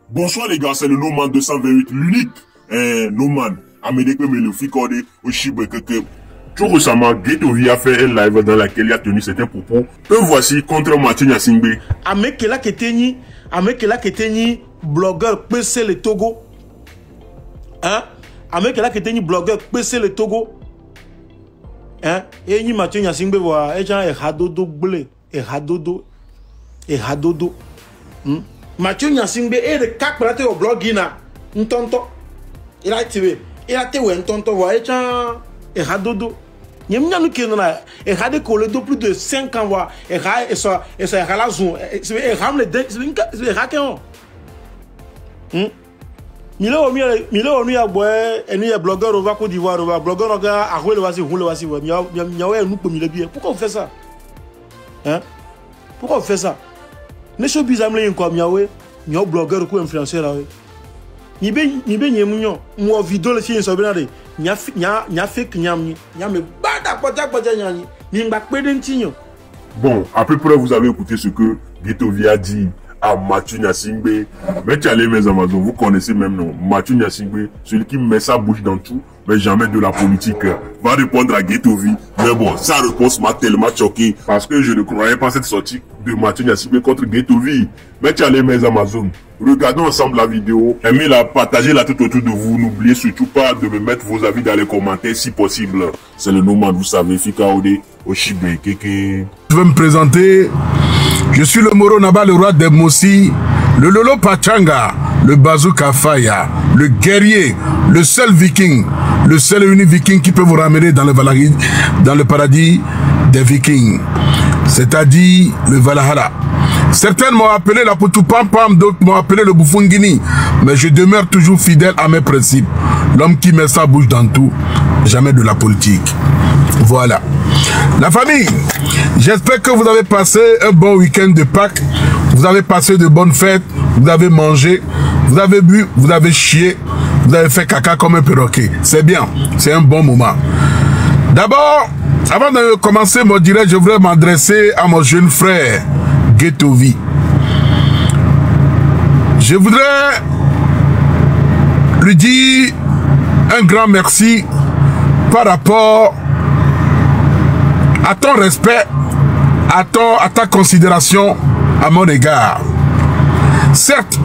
Bonsoir les gars, c'est le Noman 228, l'unique Noman. Amédéque me le ficordé au Chibre que tout récemment, Ghetto-V a fait un live dans lequel il a tenu certains propos. Que voici contre Mathieu Nyasingbe. Amekela Keteni, blogueur PC le Togo. Hein? Amekela Keteni, blogueur PC le Togo. Hein? Et ni Mathieu Nyasingbe voit, et gens et hadodo blé, et hadodo. Mathieu Nyasingbe est le cac platé au blog Guina. Ntonto. Il a tué. Il a tué un tonton, voit, et gens et hadodo. Il y a un qui est collé de plus de 5 ans. Et ça, la zone. Et ram les c'est il a boire, et il y a blogueur au Côte d'Ivoire, blogueur au gars, à rouler, vas-y, il y a un nous le bien. Pourquoi on fait ça? Hein? Pourquoi on fait ça? Les choses bizarres, il y a un blogueur ou influenceur là. Ni bien, moi, vidéo, le chien, ça vient de. Ni a fait que ni a me Bon, à peu près, vous avez écouté ce que Ghetto-V a dit à Mathieu Nyasingbe. Mais tu allez, mes Amazones, vous connaissez même nom. Mathieu Nyasingbe, celui qui met sa bouche dans tout, mais jamais de la politique, va répondre à Ghetto-V. Mais bon, sa réponse m'a tellement choqué parce que je ne croyais pas cette sortie de Mathieu Nyasingbe contre Ghetto-V. Mais tu allez, mes Amazones, regardons ensemble la vidéo. Aimez-la, partagez-la tout autour de vous. N'oubliez surtout pas de me mettre vos avis dans les commentaires si possible. C'est le Noman, vous savez, Fikaode, Oshibe, Keke. Je veux me présenter. Je suis le Moro Naba, le roi des Mossi, le Lolo Pachanga, le Bazooka Faya, le guerrier, le seul viking, le seul et unique viking qui peut vous ramener dans le paradis des vikings, c'est-à-dire le Valhalla. Certains m'ont appelé la Poutou Pam Pam, d'autres m'ont appelé le Bouffungini, mais je demeure toujours fidèle à mes principes. L'homme qui met sa bouche dans tout, jamais de la politique. Voilà. La famille, j'espère que vous avez passé un bon week-end de Pâques. Vous avez passé de bonnes fêtes, vous avez mangé, vous avez bu, vous avez chié, vous avez fait caca comme un perroquet. C'est bien, c'est un bon moment. D'abord, avant de commencer mon direct, je voudrais m'adresser à mon jeune frère, Ghetto-V. Je voudrais lui dire un grand merci par rapport à ton respect, à ta considération à mon égard. Certes,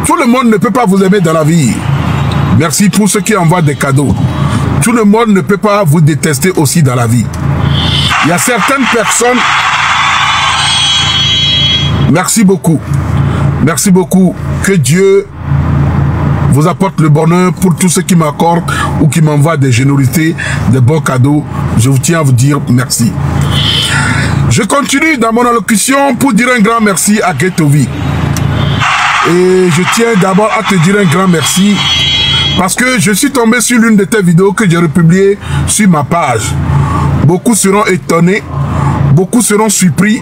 tout le monde ne peut pas vous aimer dans la vie. Merci pour ceux qui envoient des cadeaux. Tout le monde ne peut pas vous détester aussi dans la vie. Il y a certaines personnes... Merci beaucoup. Merci beaucoup. Que Dieu vous apporte le bonheur pour tous ceux qui m'accordent ou qui m'envoient des générosités, des bons cadeaux. Je vous tiens à vous dire merci. Je continue dans mon allocution pour dire un grand merci à Ghetto-V. Et je tiens d'abord à te dire un grand merci parce que je suis tombé sur l'une de tes vidéos que j'ai republiée sur ma page. Beaucoup seront étonnés, beaucoup seront surpris.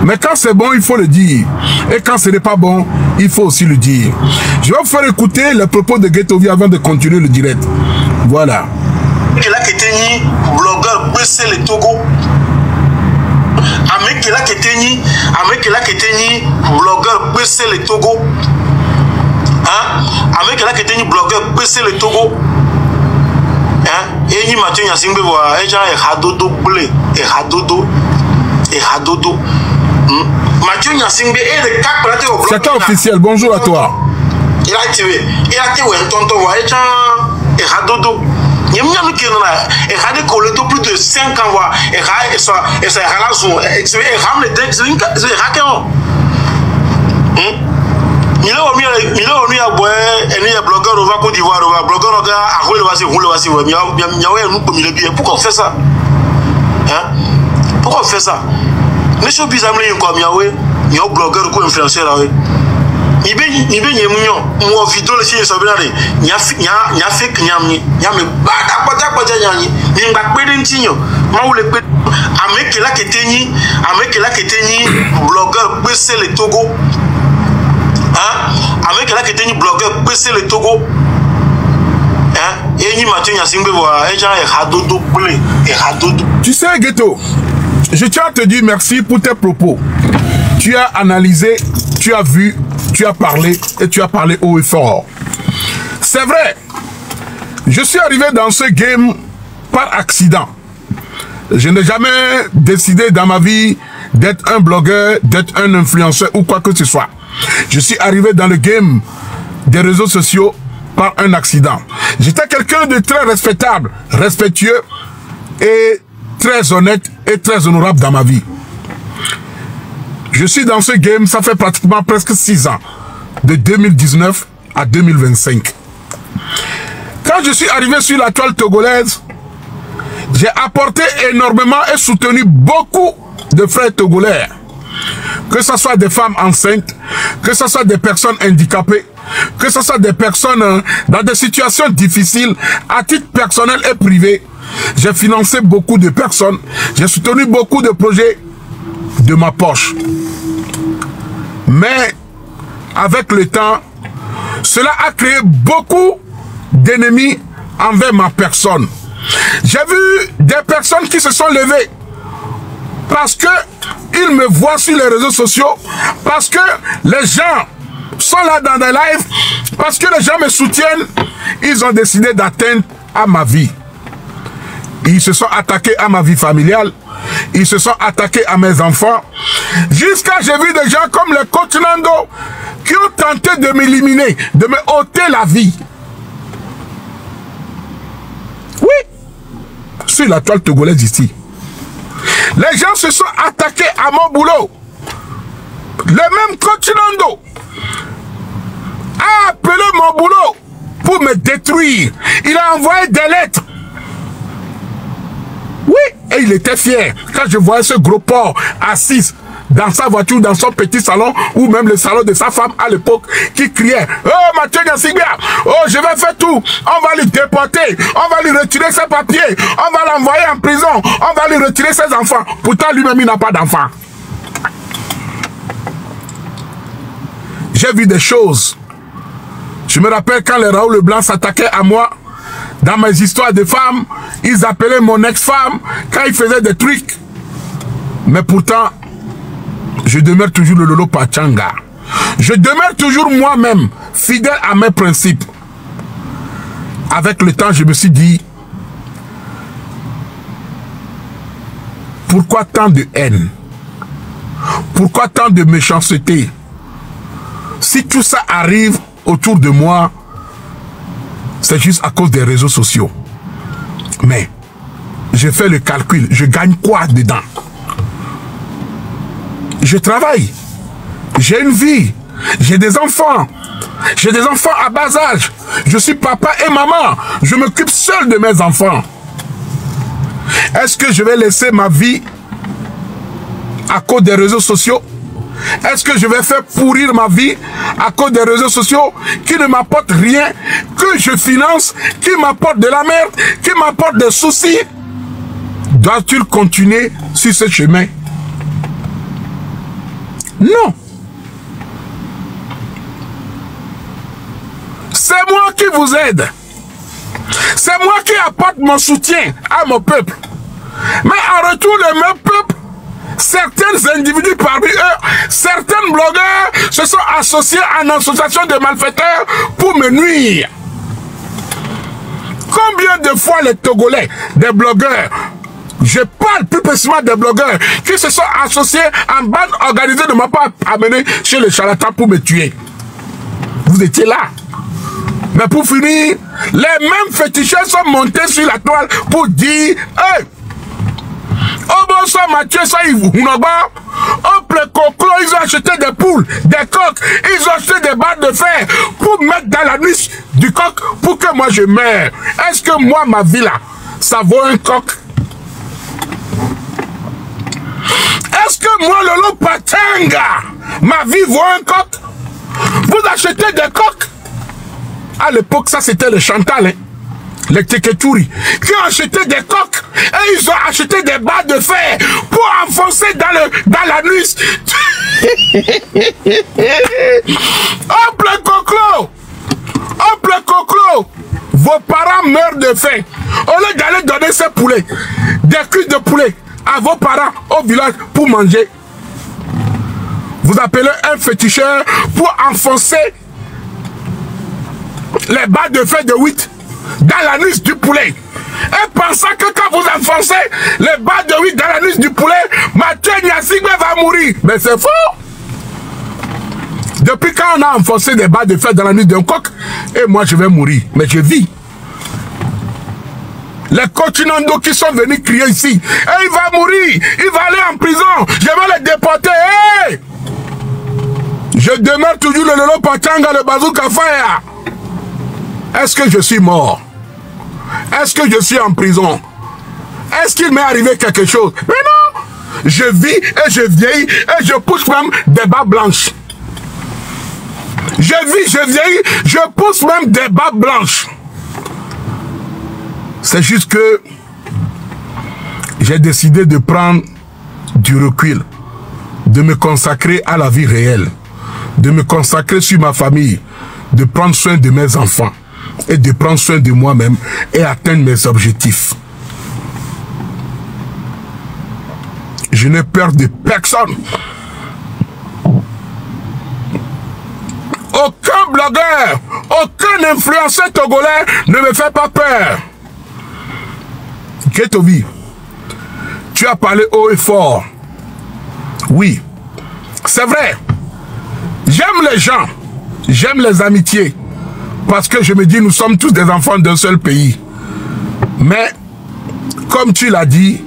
Mais quand c'est bon, il faut le dire. Et quand ce n'est pas bon, il faut aussi le dire. Je vais vous faire écouter les propos de Ghetto-V avant de continuer le direct. Voilà. Amekela Keteni, blogueur PC le Togo. Amekela Keteni, blogueur PC le Togo. Hein? Amekela Keteni, blogueur PC le Togo. Hein? Et ni Mathieu Nyasingbe voit, et gens et hadodo blé, et hadodo. Mathieu Nyasingbe est le cac platé au blog. C'est officiel, bonjour à toi. Il a tué un tonton, et gens et hadodo. Il y a un qui est collé de plus de 5 ans. Et ça, la zone. Et ram les c'est il a boire, et il y a blogueur au Côte d'Ivoire, blogueur au gars, à rouler, vas-y, il y a un nous le bien. Pourquoi on fait ça? Hein? Pourquoi on fait ça? Les choses bizarres, il y a un blogueur ou influenceur là. Ni bien, moi, vidéo, le chien, ça vient de. Il y a fait que il y a me Amekela Keteni, blogueur PC le Togo. Hein? Amekela Keteni, blogueur PC le Togo. Hein? Et ni Mathieu Nyasingbe voit, et gens et hadodo blé, et hadodo. Tu sais, Ghetto, je tiens à te dire merci pour tes propos. Tu as analysé, tu as vu, tu as parlé et tu as parlé haut et fort. C'est vrai, je suis arrivé dans ce game par accident. Je n'ai jamais décidé dans ma vie d'être un blogueur, d'être un influenceur ou quoi que ce soit. Je suis arrivé dans le game des réseaux sociaux par un accident. J'étais quelqu'un de très respectable, respectueux et très honnête et très honorable dans ma vie. Je suis dans ce game, ça fait pratiquement presque 6 ans, de 2019 à 2025. Quand je suis arrivé sur la toile togolaise, j'ai apporté énormément et soutenu beaucoup de frères togolais. Que ce soit des femmes enceintes, que ce soit des personnes handicapées, que ce soit des personnes dans des situations difficiles, à titre personnel et privé. J'ai financé beaucoup de personnes, j'ai soutenu beaucoup de projets de ma poche. Mais avec le temps, cela a créé beaucoup d'ennemis envers ma personne. J'ai vu des personnes qui se sont levées parce que ils me voient sur les réseaux sociaux, parce que les gens sont là dans des lives, parce que les gens me soutiennent, ils ont décidé d'atteindre à ma vie. Ils se sont attaqués à ma vie familiale, ils se sont attaqués à mes enfants, jusqu'à j'ai vu des gens comme le coach Nando qui ont tenté de m'éliminer, de me ôter la vie. Oui, sur la toile togolaise ici. Les gens se sont attaqués à mon boulot. Le même coach Nando a appelé mon boulot pour me détruire. Il a envoyé des lettres. Oui, et il était fier. Quand je voyais ce gros porc assis dans sa voiture, dans son petit salon, ou même le salon de sa femme à l'époque, qui criait « Oh, Mathieu Nyasingbia, oh, je vais faire tout, on va lui déporter, on va lui retirer ses papiers, on va l'envoyer en prison, on va lui retirer ses enfants. » Pourtant, lui-même, il n'a pas d'enfants. J'ai vu des choses. Je me rappelle quand les Raoul Leblanc s'attaquaient à moi, dans mes histoires de femmes, ils appelaient mon ex-femme quand ils faisaient des trucs. Mais pourtant, je demeure toujours le Lolo Pachanga. Je demeure toujours moi-même, fidèle à mes principes. Avec le temps, je me suis dit, pourquoi tant de haine? Pourquoi tant de méchanceté? Si tout ça arrive autour de moi, c'est juste à cause des réseaux sociaux. Mais, je fais le calcul, je gagne quoi dedans? Je travaille, j'ai une vie, j'ai des enfants à bas âge, je suis papa et maman, je m'occupe seul de mes enfants. Est-ce que je vais laisser ma vie à cause des réseaux sociaux? Est-ce que je vais faire pourrir ma vie à cause des réseaux sociaux qui ne m'apportent rien, que je finance, qui m'apportent de la merde, qui m'apportent des soucis? Dois-tu continuer sur ce chemin? Non. C'est moi qui vous aide. C'est moi qui apporte mon soutien à mon peuple. Mais en retour, le même peuple, certains individus parmi eux, certains blogueurs se sont associés à une association de malfaiteurs pour me nuire. Combien de fois les Togolais, des blogueurs, je parle plus précisément des blogueurs qui se sont associés en bande organisée de ma part amenés chez les charlatans pour me tuer. Vous étiez là. Mais pour finir, les mêmes féticheurs sont montés sur la toile pour dire hey, oh bon ça Mathieu, ça ils vous hop les coclos, ils ont acheté des poules, des coqs, ils ont acheté des barres de fer pour mettre dans la nuit du coq pour que moi je meure. Est-ce que moi ma vie là, ça vaut un coq? Est-ce que moi Lolo Pachanga, ma vie vaut un coq? Vous achetez des coqs? À l'époque ça c'était le Chantal, hein? Les Teketuri, qui ont acheté des coques et ils ont acheté des barres de fer pour enfoncer dans la nuit. Hop le coclo! Hop le coclo! Vos parents meurent de faim. Au lieu d'aller donner ces poulets, des cuisses de poulet à vos parents au village pour manger, vous appelez un féticheur pour enfoncer les barres de fer de 8 dans l'anus du poulet. Et pensant que quand vous enfoncez les barres de 8 dans l'anus du poulet, Mathieu Nyasingbe va mourir. Mais c'est faux. Depuis quand on a enfoncé des barres de fer dans l'anus d'un coq, et moi je vais mourir. Mais je vis. Les Cochinando qui sont venus crier ici, et il va mourir, il va aller en prison, je vais le déporter. Hey! Je demeure toujours le Lolo Pachanga, le Bazooka Fire. Est-ce que je suis mort? Est-ce que je suis en prison? Est-ce qu'il m'est arrivé quelque chose? Mais non! Je vis et je vieillis et je pousse même des bas blanches. Je vis, je vieillis, je pousse même des bas blanches. C'est juste que j'ai décidé de prendre du recul, de me consacrer à la vie réelle, de me consacrer sur ma famille, de prendre soin de mes enfants et de prendre soin de moi-même et atteindre mes objectifs. Je n'ai peur de personne. Aucun blogueur, aucun influenceur togolais ne me fait pas peur. Ghettovi, tu as parlé haut et fort. Oui, c'est vrai. J'aime les gens, j'aime les amitiés. Parce que je me dis, nous sommes tous des enfants d'un seul pays. Mais, comme tu l'as dit,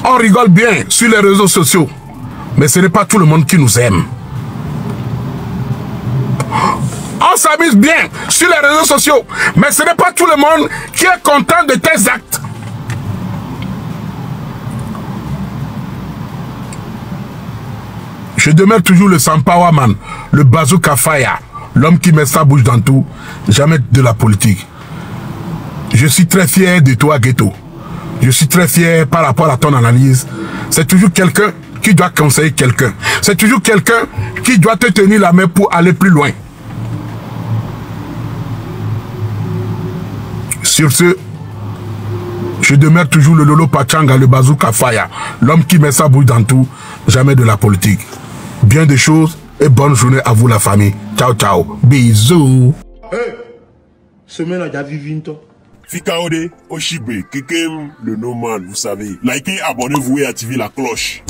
on rigole bien sur les réseaux sociaux. Mais ce n'est pas tout le monde qui nous aime. On s'amuse bien sur les réseaux sociaux. Mais ce n'est pas tout le monde qui est content de tes actes. Je demeure toujours le Sampawa Man, le Bazooka Fire, l'homme qui met sa bouche dans tout, jamais de la politique. Je suis très fier de toi, Ghetto. Je suis très fier par rapport à ton analyse. C'est toujours quelqu'un qui doit conseiller quelqu'un. C'est toujours quelqu'un qui doit te tenir la main pour aller plus loin. Sur ce, je demeure toujours le Lolo Pachanga, le Bazooka Fire, l'homme qui met sa bouche dans tout, jamais de la politique. Bien des choses et bonne journée à vous la famille. Ciao, ciao. Bisous. Hey, semaine à Davivinto. Fikaode, Oshibe, Kekem, le Noman, vous savez. Likez, abonnez-vous et activez la cloche.